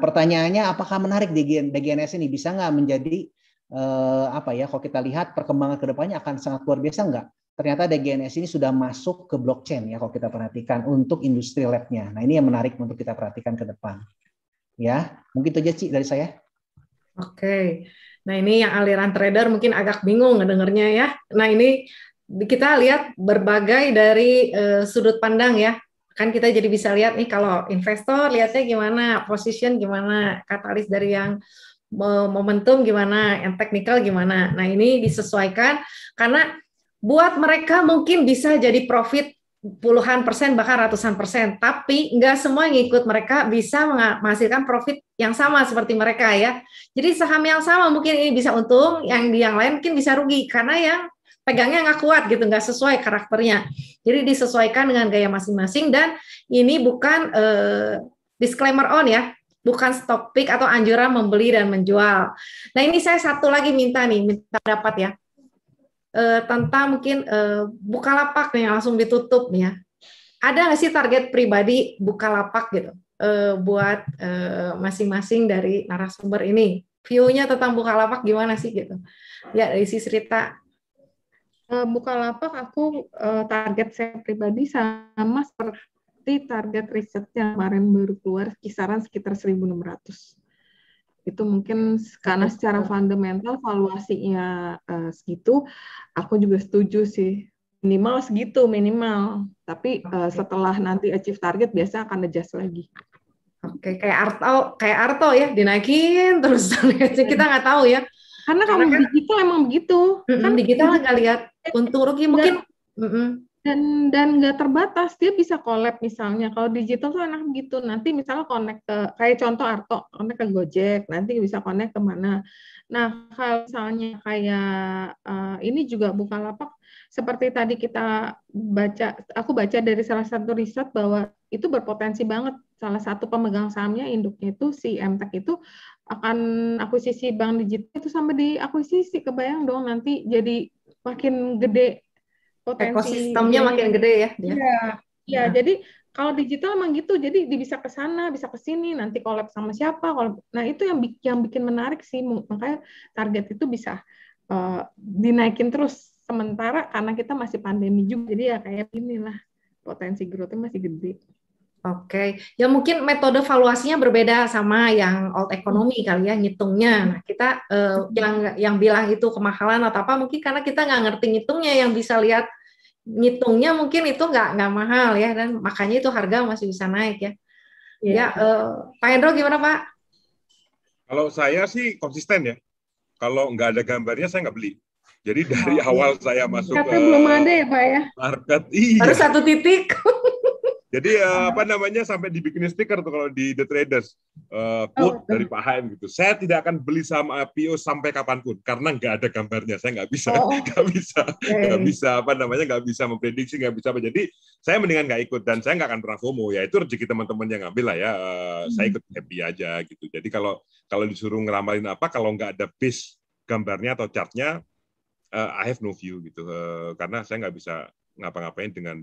pertanyaannya apakah menarik DGNS ini bisa nggak menjadi kalau kita lihat perkembangan kedepannya akan sangat luar biasa nggak? Ternyata DGNS ini sudah masuk ke blockchain ya kalau kita perhatikan untuk industri lab-nya. Nah ini yang menarik untuk kita perhatikan ke depan. Ya, mungkin itu aja Ci dari saya. Oke. Nah, ini yang aliran trader mungkin agak bingung ngedengernya ya. Nah, ini kita lihat berbagai dari sudut pandang ya. Kan kita jadi bisa lihat nih kalau investor lihatnya gimana, position gimana, katalis dari yang momentum gimana, yang teknikal gimana. Nah, ini disesuaikan karena buat mereka mungkin bisa jadi profit puluhan persen bahkan ratusan persen, tapi nggak semua yang ikut mereka bisa menghasilkan profit yang sama seperti mereka ya. Jadi saham yang sama mungkin ini bisa untung, yang di yang lain mungkin bisa rugi karena yang pegangnya nggak kuat gitu, nggak sesuai karakternya. Jadi disesuaikan dengan gaya masing-masing dan ini bukan disclaimer on ya, bukan stop pick atau anjuran membeli dan menjual. Nah ini saya satu lagi minta pendapat ya. Tentang mungkin Bukalapak yang langsung ditutup nih ya. Ada nggak sih target pribadi Bukalapak gitu buat masing-masing dari narasumber ini? View-nya tentang Bukalapak gimana sih gitu? Ya dari sisi Rita. Bukalapak aku target saya pribadi sama seperti target riset yang kemarin baru keluar kisaran sekitar 1.600. Itu mungkin karena secara fundamental valuasinya segitu, aku juga setuju sih. Minimal segitu, minimal. Tapi setelah nanti achieve target, biasa akan adjust lagi. Oke, kayak Arto ya, dinaikin terus. Kita nggak tahu ya. Karena kalau digital emang begitu. Kan digital nggak lihat untung rugi mungkin. Dan nggak terbatas, dia bisa collab misalnya. Kalau digital tuh enak begitu. Nanti misalnya connect ke, kayak contoh Arto, connect ke Gojek, nanti bisa connect kemana. Nah, kalau misalnya kayak ini juga Bukalapak, seperti tadi aku baca dari salah satu riset bahwa itu berpotensi banget. Salah satu pemegang sahamnya, induknya itu, si MTech itu, akan akuisisi bank digital itu sampai diakuisisi. Kebayang dong nanti jadi makin gede potensi ekosistemnya makin gede ya. Iya, jadi kalau digital emang gitu, jadi bisa ke sana, bisa ke sini, nanti collab sama siapa. Nah itu yang bikin menarik sih, makanya target itu bisa dinaikin terus. Sementara karena kita masih pandemi juga, jadi ya kayak inilah potensi growth-nya masih gede. Oke, ya mungkin metode valuasinya berbeda sama yang old economy kali ya ngitungnya. Nah kita yang bilang itu kemahalan atau apa mungkin karena kita nggak ngerti ngitungnya, yang bisa lihat ngitungnya mungkin itu nggak mahal ya, dan makanya itu harga masih bisa naik ya. Ya, Pak Hendro gimana Pak? Kalau saya sih konsisten ya. Kalau nggak ada gambarnya saya nggak beli. Jadi dari awal saya masuk ke belum ada ya Pak ya? Market, iya. Baru satu titik. Jadi sampai dibikinin stiker tuh kalau di The Traders, quote dari Pak Haim gitu. Saya tidak akan beli saham IPO sampai kapanpun karena nggak ada gambarnya. Saya nggak bisa memprediksi, nggak bisa apa. Jadi saya mendingan nggak ikut dan saya nggak akan pernah FOMO. Ya itu rezeki teman-teman yang ngambil lah ya. Saya ikut happy aja gitu. Jadi kalau disuruh ngeramalin apa, kalau nggak ada base gambarnya atau chartnya, I have no view gitu. Karena saya nggak bisa ngapa-ngapain dengan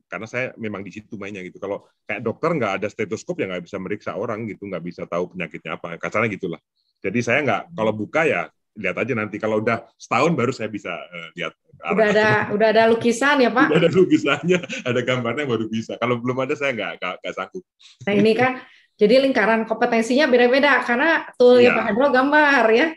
karena saya memang di situ mainnya gitu. Kalau kayak dokter nggak ada stetoskop ya nggak bisa meriksa orang gitu, nggak bisa tahu penyakitnya apa, kasarnya gitulah. Jadi saya nggak, kalau buka ya lihat aja nanti, kalau udah setahun baru saya bisa lihat. Udah ada lukisan ya Pak? Udah ada lukisannya, ada gambarnya baru bisa. Kalau belum ada saya nggak sanggup. Nah ini kan jadi lingkaran kompetensinya beda-beda karena toolnya Pak Hendro gambar ya.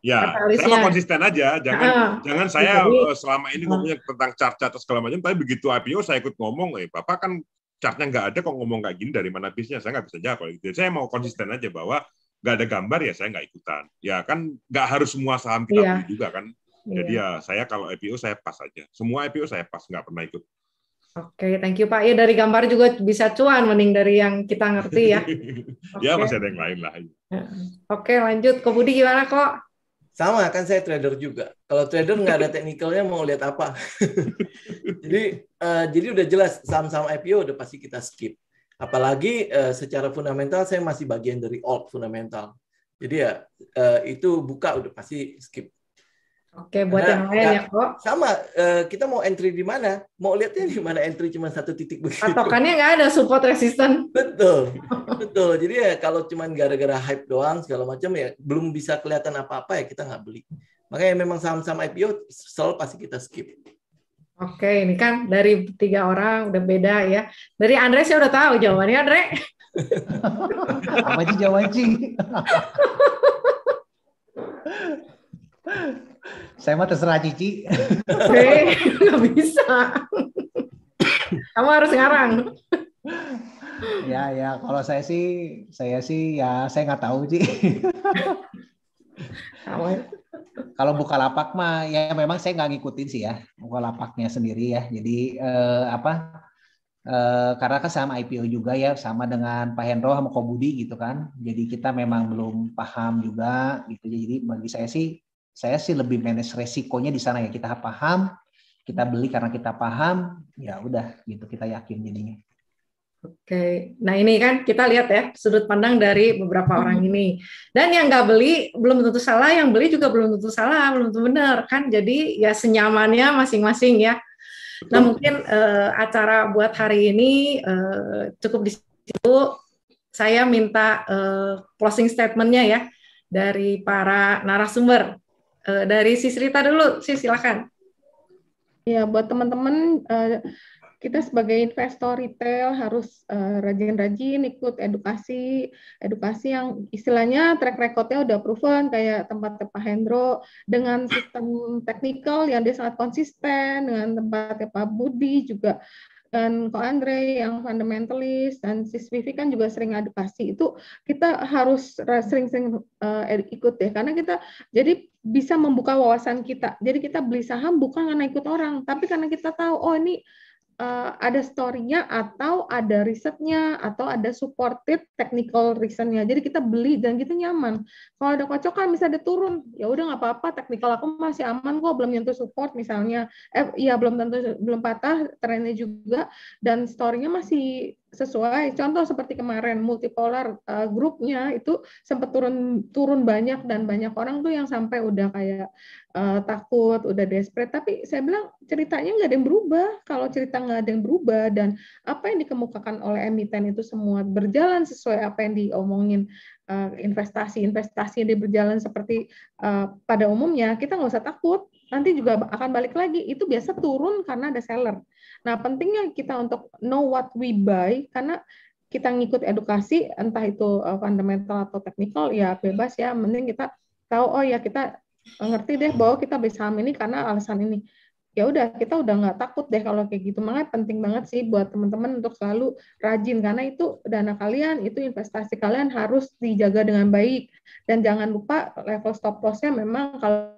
Ya, saya mau konsisten aja, jangan saya selama ini ngomongnya tentang chart-chart segala macam, tapi begitu IPO saya ikut ngomong, Bapak kan chartnya nggak ada kok ngomong kayak gini, dari mana bisnya, saya nggak bisa jawab. Gitu. Saya mau konsisten aja bahwa nggak ada gambar ya saya nggak ikutan. Ya kan nggak harus semua saham kita beli juga kan. Jadi ya saya kalau IPO saya pas aja, semua IPO saya pas, nggak pernah ikut. Oke, thank you Pak. Ya dari gambar juga bisa cuan, mending dari yang kita ngerti ya. Ya masih ada yang lain lah. Oke, lanjut. Ke Budi gimana kok? Sama, kan saya trader juga. Kalau trader nggak ada teknikalnya mau lihat apa. Jadi udah jelas saham-saham IPO udah pasti kita skip. Apalagi secara fundamental saya masih bagian dari alt fundamental. Jadi ya itu buka udah pasti skip. Oke, buat yang lain ya kok. Sama, kita mau entry di mana? Mau lihatnya di mana entry cuma satu titik begitu. Patokannya nggak ada support resisten. Betul, betul. Jadi ya kalau cuma gara-gara hype doang segala macam ya belum bisa kelihatan apa-apa ya kita nggak beli. Makanya memang saham-saham IPO selalu pasti kita skip. Oke, ini kan dari 3 orang udah beda ya. Dari Andre saya udah tahu jawabannya, Andre. Apa sih jawaban Ci? Saya mah terserah Cici. Nggak bisa. Kamu harus ngarang. Ya, kalau saya sih ya saya nggak tahu Ci. Kalau Bukalapak mah ya memang saya nggak ngikutin sih ya Bukalapaknya sendiri ya. Jadi karena kan saham IPO juga ya sama dengan Pak Hendro sama Ko Budi gitu kan. Jadi kita memang belum paham juga gitu. Jadi bagi saya sih lebih manage resikonya di sana ya. Kita paham, kita beli karena kita paham, ya udah gitu kita yakin jadinya. Oke, nah ini kan kita lihat ya sudut pandang dari beberapa orang ini. Dan yang nggak beli belum tentu salah, yang beli juga belum tentu salah, belum tentu benar kan. Jadi ya senyamannya masing-masing ya. Nah mungkin acara buat hari ini cukup di situ. Saya minta closing statement-nya ya dari para narasumber. Dari Sis Rita dulu, Sis silakan. Ya, buat teman-teman, kita sebagai investor retail harus rajin-rajin ikut edukasi yang istilahnya track record-nya udah proven, kayak tempatnya Pak Hendro, dengan sistem teknikal yang dia sangat konsisten, dengan tempatnya Pak Budi juga, dan Ko Andre yang fundamentalis, dan Sis Vivi kan juga sering edukasi. Itu kita harus sering-sering ikut ya, karena kita jadi bisa membuka wawasan kita. Jadi kita beli saham bukan karena ikut orang, tapi karena kita tahu, oh ini ada story-nya atau ada risetnya atau ada supported technical reason-nya. Jadi kita beli dan kita nyaman. Kalau ada kocokan misalnya dia turun, ya udah nggak apa-apa, technical aku masih aman kok, belum nyentuh support misalnya. Iya belum patah trennya juga dan story-nya masih sesuai. Contoh seperti kemarin multipolar grupnya itu sempat turun banyak dan banyak orang tuh yang sampai udah kayak takut, udah desperate. Tapi saya bilang ceritanya nggak ada yang berubah. Kalau cerita nggak ada yang berubah dan apa yang dikemukakan oleh emiten itu semua berjalan sesuai apa yang diomongin, investasi yang berjalan seperti pada umumnya, kita nggak usah takut. Nanti juga akan balik lagi. Itu biasa turun karena ada seller. Nah, pentingnya kita untuk know what we buy, karena kita ngikut edukasi, entah itu fundamental atau technical, ya bebas ya. Mending kita tahu, oh ya kita ngerti deh bahwa kita beli saham ini karena alasan ini. Ya udah, kita udah nggak takut deh kalau kayak gitu. Makanya penting banget sih buat teman-teman untuk selalu rajin, karena itu dana kalian, itu investasi kalian harus dijaga dengan baik. Dan jangan lupa level stop loss-nya memang kalau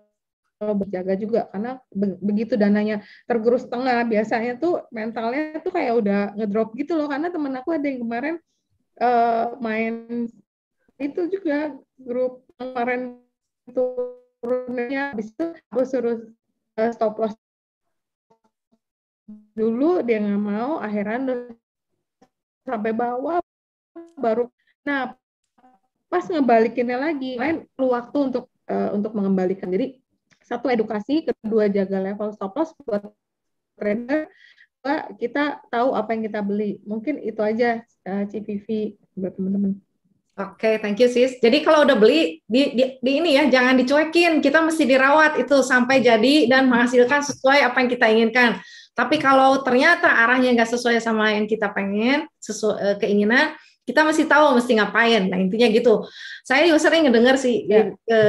berjaga juga, karena begitu dananya tergerus tengah, biasanya tuh mentalnya tuh kayak udah ngedrop gitu loh. Karena temen aku ada yang kemarin main itu juga grup kemarin turunnya, habis itu aku suruh stop loss dulu, dia nggak mau, akhirnya sampai bawah baru. Nah pas ngebalikinnya lagi, lain perlu waktu untuk mengembalikan. Jadi satu edukasi, kedua jaga level stop loss buat trader, kita tahu apa yang kita beli. Mungkin itu aja CPV buat teman-teman. Oke, thank you sis. Jadi kalau udah beli di ini ya, jangan dicuekin. Kita mesti dirawat itu sampai jadi dan menghasilkan sesuai apa yang kita inginkan. Tapi kalau ternyata arahnya nggak sesuai sama yang kita pengen, sesuai keinginan, kita mesti tahu mesti ngapain. Nah intinya gitu. Saya juga sering ngedengar sih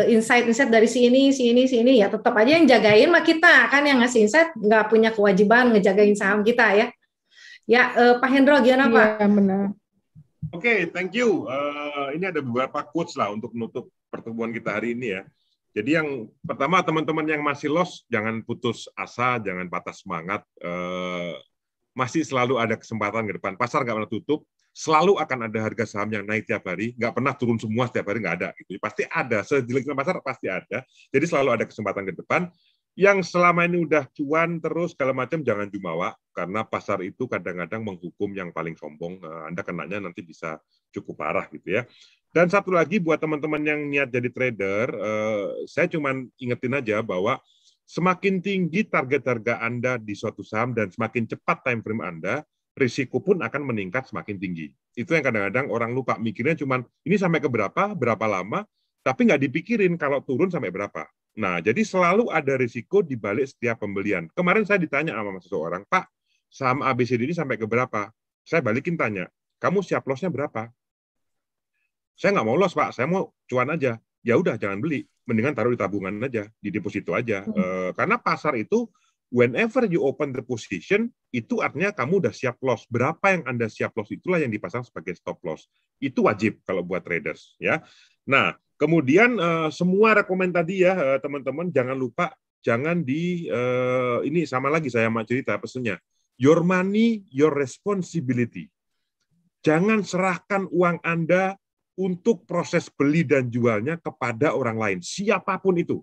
insight dari si ini. Ya tetap aja yang jagain mah kita, kan yang ngasih insight nggak punya kewajiban ngejagain saham kita ya. Ya Pak Hendro gimana Pak? Iya benar. Oke, thank you. Ini ada beberapa quotes lah untuk menutup pertemuan kita hari ini ya. Jadi yang pertama, teman-teman yang masih loss, jangan putus asa, jangan patah semangat. Masih selalu ada kesempatan ke depan. Pasar nggak pernah tutup. Selalu akan ada harga saham yang naik tiap hari. Nggak pernah turun semua setiap hari, nggak ada. Gitu. Pasti ada. Sejelek-jelek pasar pasti ada. Jadi selalu ada kesempatan ke depan. Yang selama ini udah cuan terus segala macam jangan jumawa, karena pasar itu kadang-kadang menghukum yang paling sombong. Anda kenanya nanti bisa cukup parah gitu ya. Dan satu lagi buat teman-teman yang niat jadi trader, saya cuman ingetin aja bahwa semakin tinggi target harga Anda di suatu saham dan semakin cepat time frame Anda, risiko pun akan meningkat semakin tinggi. Itu yang kadang-kadang orang lupa, mikirnya cuman ini sampai ke berapa lama, tapi nggak dipikirin kalau turun sampai berapa. Nah, jadi selalu ada risiko di balik setiap pembelian. Kemarin saya ditanya sama seseorang, Pak, saham ABCD ini sampai ke berapa? Saya balikin tanya, kamu siap loss-nya berapa? Saya nggak mau loss, Pak, saya mau cuan aja. Ya udah, jangan beli. Mendingan taruh di tabungan aja, di deposito aja. Karena pasar itu, whenever you open the position, itu artinya kamu udah siap loss. Berapa yang Anda siap loss, itulah yang dipasang sebagai stop loss. Itu wajib kalau buat traders. Ya. Nah, kemudian semua rekomend tadi ya, teman-teman, jangan lupa, jangan ini sama lagi saya mau cerita pesannya. Your money, your responsibility. Jangan serahkan uang Anda untuk proses beli dan jualnya kepada orang lain, siapapun itu.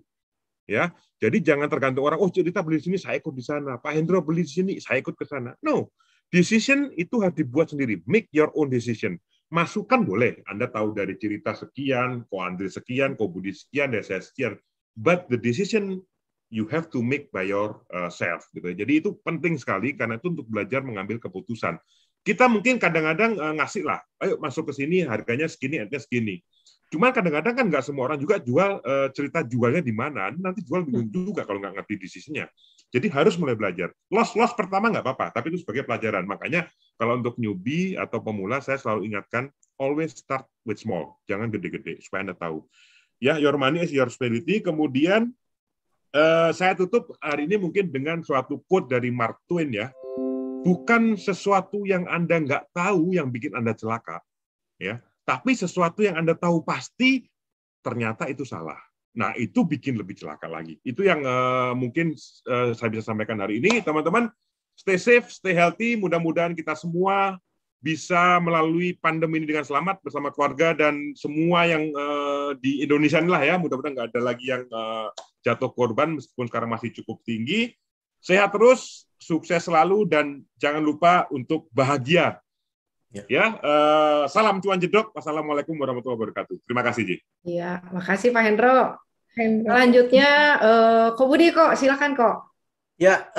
Ya, jadi jangan tergantung orang, oh cerita beli di sini, saya ikut di sana. Pak Hendro beli di sini, saya ikut ke sana. No, decision itu harus dibuat sendiri. Make your own decision. Masukan boleh, Anda tahu dari cerita sekian, kok Andre sekian, kok Budi sekian, dan saya sekian. But the decision you have to make by yourself. Gitu. Jadi itu penting sekali, karena itu untuk belajar mengambil keputusan. Kita mungkin kadang-kadang ngasih lah, ayo masuk ke sini, harganya segini, harganya segini. Cuma kadang-kadang kan nggak semua orang juga jual, cerita jualnya di mana, nanti jual bingung juga kalau nggak ngerti decision-nya. Jadi harus mulai belajar. Loss pertama nggak apa-apa, tapi itu sebagai pelajaran. Makanya kalau untuk newbie atau pemula, saya selalu ingatkan, always start with small. Jangan gede-gede, supaya Anda tahu. Ya, your money is your responsibility. Kemudian, saya tutup hari ini mungkin dengan suatu quote dari Mark Twain ya. Bukan sesuatu yang Anda nggak tahu yang bikin Anda celaka, ya. Tapi sesuatu yang Anda tahu pasti ternyata itu salah. Nah, itu bikin lebih celaka lagi. Itu yang mungkin saya bisa sampaikan hari ini, teman-teman. Stay safe, stay healthy. Mudah-mudahan kita semua bisa melalui pandemi ini dengan selamat bersama keluarga dan semua yang di Indonesia inilah ya. Mudah-mudahan nggak ada lagi yang jatuh korban meskipun sekarang masih cukup tinggi. Sehat terus, sukses selalu, dan jangan lupa untuk bahagia. Ya, salam cuan jedok. Wassalamualaikum warahmatullahi wabarakatuh. Terima kasih, Ji. Iya, makasih Pak Hendro. Selanjutnya, Ko Budi kok, silakan kok. Ya,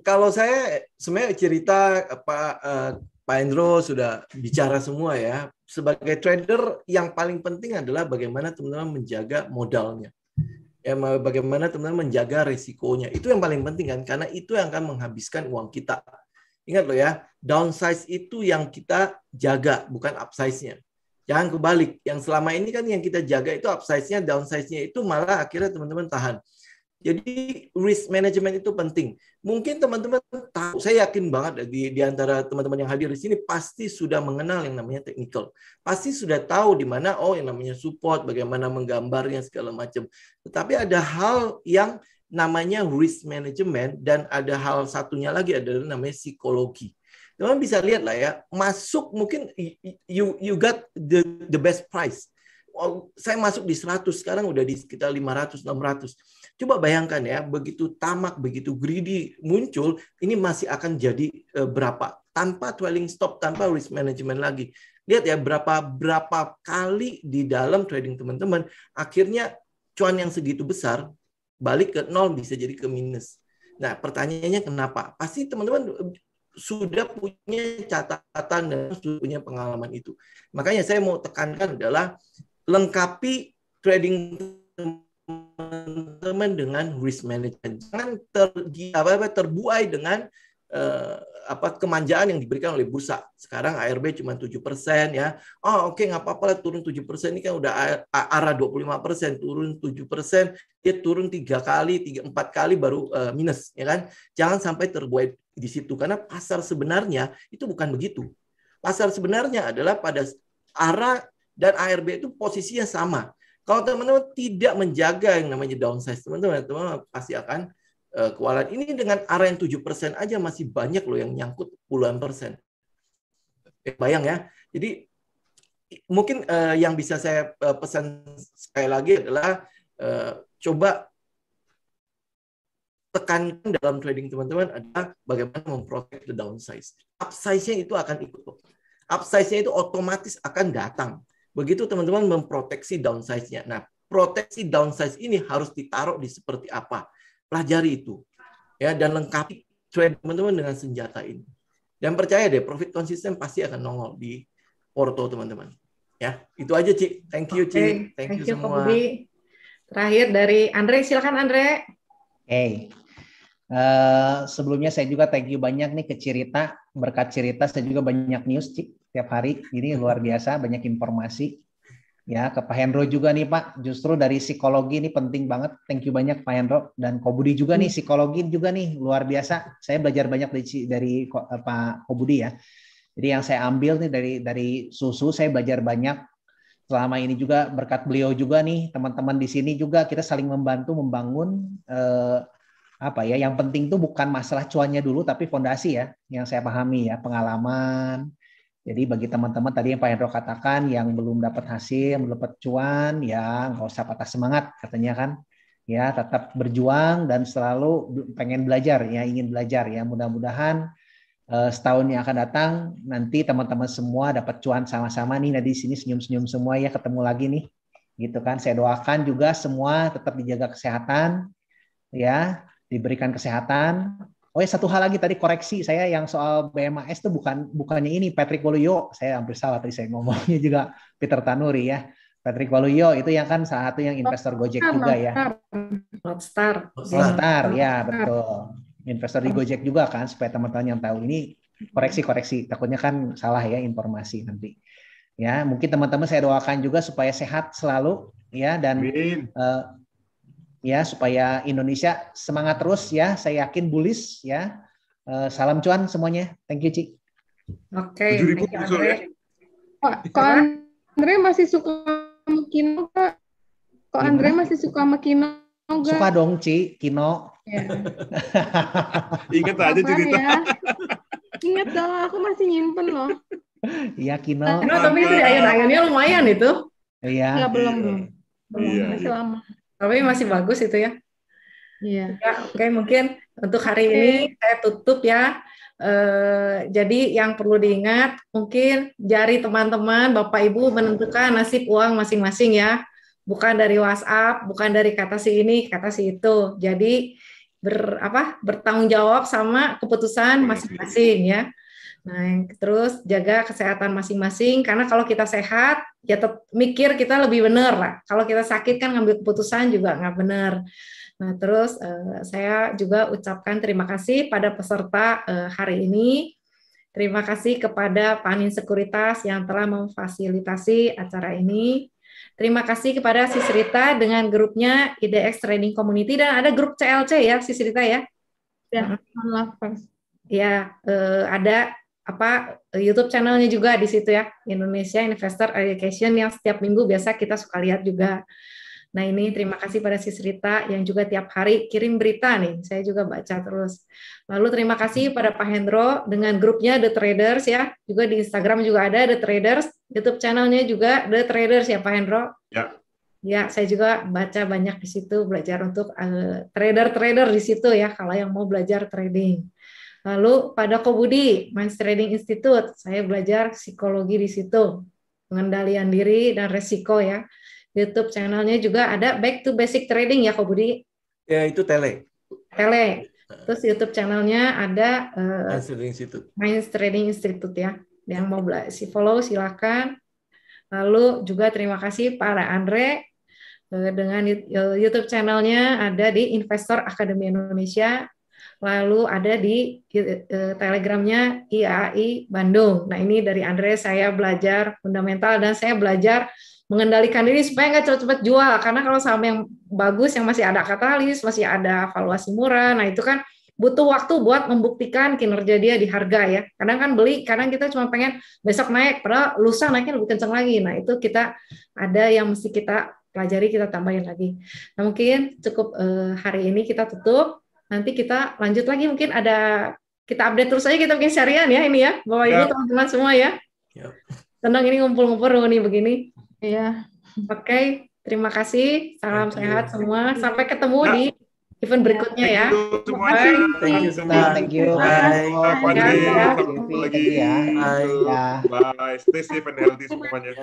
kalau saya sebenarnya cerita Pak Hendro sudah bicara semua ya. Sebagai trader, yang paling penting adalah bagaimana teman-teman menjaga modalnya. Ya, bagaimana teman-teman menjaga risikonya. Itu yang paling penting kan, karena itu yang akan menghabiskan uang kita. Ingat loh ya, downsize itu yang kita jaga, bukan upsize-nya. Jangan kebalik. Yang selama ini kan yang kita jaga itu upsize-nya, downsize-nya itu malah akhirnya teman-teman tahan. Jadi risk management itu penting. Mungkin teman-teman tahu, saya yakin banget di antara teman-teman yang hadir di sini pasti sudah mengenal yang namanya technical. Pasti sudah tahu di mana yang namanya support, bagaimana menggambarnya segala macam. Tetapi ada hal yang namanya risk management dan ada hal satunya lagi adalah namanya psikologi. Teman bisa lihat lah ya, masuk mungkin you got the best price. Saya masuk di 100, sekarang udah di sekitar 500, 600. Coba bayangkan ya, begitu tamak, begitu greedy muncul, ini masih akan jadi berapa? Tanpa trailing stop, tanpa risk management lagi. Lihat ya, berapa kali di dalam trading teman-teman, akhirnya cuan yang segitu besar, balik ke nol, bisa jadi ke minus. Nah, pertanyaannya kenapa? Pasti teman-teman sudah punya catatan dan sudah punya pengalaman itu. Makanya saya mau tekankan adalah lengkapi trading teman-teman dengan risk management. Jangan terbuai dengan kemanjaan yang diberikan oleh bursa. Sekarang ARB cuma 7% ya. Oh oke, nggak apa-apa lah turun 7%, ini kan udah arah 25%, turun 7%, dia turun 3 kali, 4 kali baru minus ya kan. Jangan sampai terbuai di situ karena pasar sebenarnya itu bukan begitu. Pasar sebenarnya adalah pada arah dan ARB itu posisinya sama. Kalau teman-teman tidak menjaga yang namanya downsize, teman-teman pasti akan kewalahan. Ini dengan arah yang 7% aja masih banyak loh yang nyangkut puluhan persen. Bayang ya. Jadi mungkin yang bisa saya pesan sekali lagi adalah coba tekankan dalam trading teman-teman adalah bagaimana memprotect the downsize. Upsize-nya itu akan ikut. Upsize-nya itu otomatis akan datang. Begitu teman-teman memproteksi downsize-nya. Nah, proteksi downsize ini harus ditaruh di seperti apa? pelajari itu ya dan lengkapi trade teman-teman dengan senjata ini. Dan percaya deh, profit konsisten pasti akan nongol di Porto teman-teman. Ya, itu aja Ci. Thank you Ci. Thank you Kak semua. Budi. Terakhir dari Andre, silakan Andre. Sebelumnya saya juga thank you banyak nih ke Cirita. Berkat Cirita saya juga banyak news Ci, tiap hari. Ini luar biasa, banyak informasi. Ya, ke Pak Hendro juga nih Pak, justru dari psikologi ini penting banget. Thank you banyak Pak Hendro, dan Kobudi juga nih, psikologi juga nih luar biasa. Saya belajar banyak dari Pak Kobudi ya. Jadi yang saya ambil nih dari Susu, saya belajar banyak. Selama ini juga berkat beliau juga nih, teman-teman di sini juga kita saling membantu membangun apa ya, yang penting tuh bukan masalah cuannya dulu, tapi fondasi ya, yang saya pahami ya, pengalaman. Jadi bagi teman-teman tadi yang Pak Hendro katakan yang belum dapat hasil, belum dapat cuan, ya nggak usah patah semangat katanya kan. Ya tetap berjuang dan selalu pengen belajar ya, ingin belajar ya. Mudah-mudahan setahun yang akan datang nanti teman-teman semua dapat cuan sama-sama nih. Nah di sini senyum-senyum semua ya, ketemu lagi nih. Gitu kan. Saya doakan juga semua tetap dijaga kesehatan ya, diberikan kesehatan. Oh ya, satu hal lagi tadi koreksi saya yang soal BMAS itu bukannya ini Patrick Waluyo, saya hampir salah tadi saya ngomongnya juga Peter Tanuri ya. Patrick Waluyo itu yang kan salah satu yang investor Gojek juga ya. Lotstar Ya betul. Investor di Gojek juga kan, supaya teman-teman yang tahu ini koreksi takutnya kan salah ya informasi nanti. Ya mungkin teman-teman saya doakan juga supaya sehat selalu ya, dan ya supaya Indonesia semangat terus ya, saya yakin bullish ya. Salam cuan semuanya. Thank you Ci. Oke. 7.000 usul ya. Kok Andre masih suka sama Kino Kak? Kok Andre masih suka sama Kino enggak? Suka dong Ci, Kino. Ya. Ingat aja cerita. Ya. Ingat dong, aku masih nyimpen loh. Iya Kino. Tapi itu ayun-ayunnya lumayan itu. Iya. Ya, belum. Iya, Masih lama. Tapi masih bagus itu ya. Iya. Ya, oke, mungkin untuk hari ini saya tutup ya. Jadi yang perlu diingat, mungkin jari teman-teman, Bapak Ibu menentukan nasib uang masing-masing ya. Bukan dari WhatsApp, bukan dari kata si ini, kata si itu. Jadi bertanggung jawab sama keputusan masing-masing ya. Nah, terus jaga kesehatan masing-masing, karena kalau kita sehat, ya mikir kita lebih benar lah. Kalau kita sakit kan ngambil keputusan juga nggak benar. Nah, terus saya juga ucapkan terima kasih pada peserta hari ini. Terima kasih kepada Panin Sekuritas yang telah memfasilitasi acara ini. Terima kasih kepada Sisrita dengan grupnya IDX Trading Community, dan ada grup CLC ya, Sisrita ya. Ya, maaf, Pak. Ya, ada YouTube channelnya juga di situ ya, Indonesia Investor Education, yang setiap minggu biasa kita suka lihat juga. Nah ini terima kasih pada Sisrita yang juga tiap hari kirim berita nih, saya juga baca terus. Lalu terima kasih pada Pak Hendro dengan grupnya The Traders ya, juga di Instagram juga ada The Traders, YouTube channelnya juga The Traders ya Pak Hendro. Ya. Ya, saya juga baca banyak di situ, belajar untuk trader-trader di situ ya, kalau yang mau belajar trading. Lalu pada Kobudi, Minds Trading Institute, saya belajar psikologi di situ, pengendalian diri dan resiko ya. YouTube channelnya juga ada Back to Basic Trading ya Kobudi. Ya itu tele. Terus YouTube channelnya ada Minds Trading Institute ya. Yang mau follow silakan. Lalu juga terima kasih para Andre dengan YouTube channelnya ada di Investor Academy Indonesia. Lalu ada di Telegramnya IAI Bandung. Nah ini dari Andre saya belajar fundamental, dan saya belajar mengendalikan diri supaya nggak cepat-cepat jual. Karena kalau saham yang bagus, yang masih ada katalis, masih ada valuasi murah, nah itu kan butuh waktu buat membuktikan kinerja dia di harga ya. Kadang kan beli, kadang kita cuma pengen besok naik, padahal lusa naiknya lebih kencang lagi. Nah itu kita ada yang mesti kita pelajari, kita tambahin lagi. Nah mungkin cukup hari ini kita tutup. Nanti kita lanjut lagi, mungkin ada kita update terus aja, kita bikin syarian ya ini ya, Bapak Ibu teman-teman semua ya. Senang ini ngumpul-ngumpul nih begini. Iya. Oke, terima kasih. Salam sehat semua. Sampai ketemu di event berikutnya ya. Thank you semua. Thank you. Bye. Bye. Stay safe and healthy semuanya.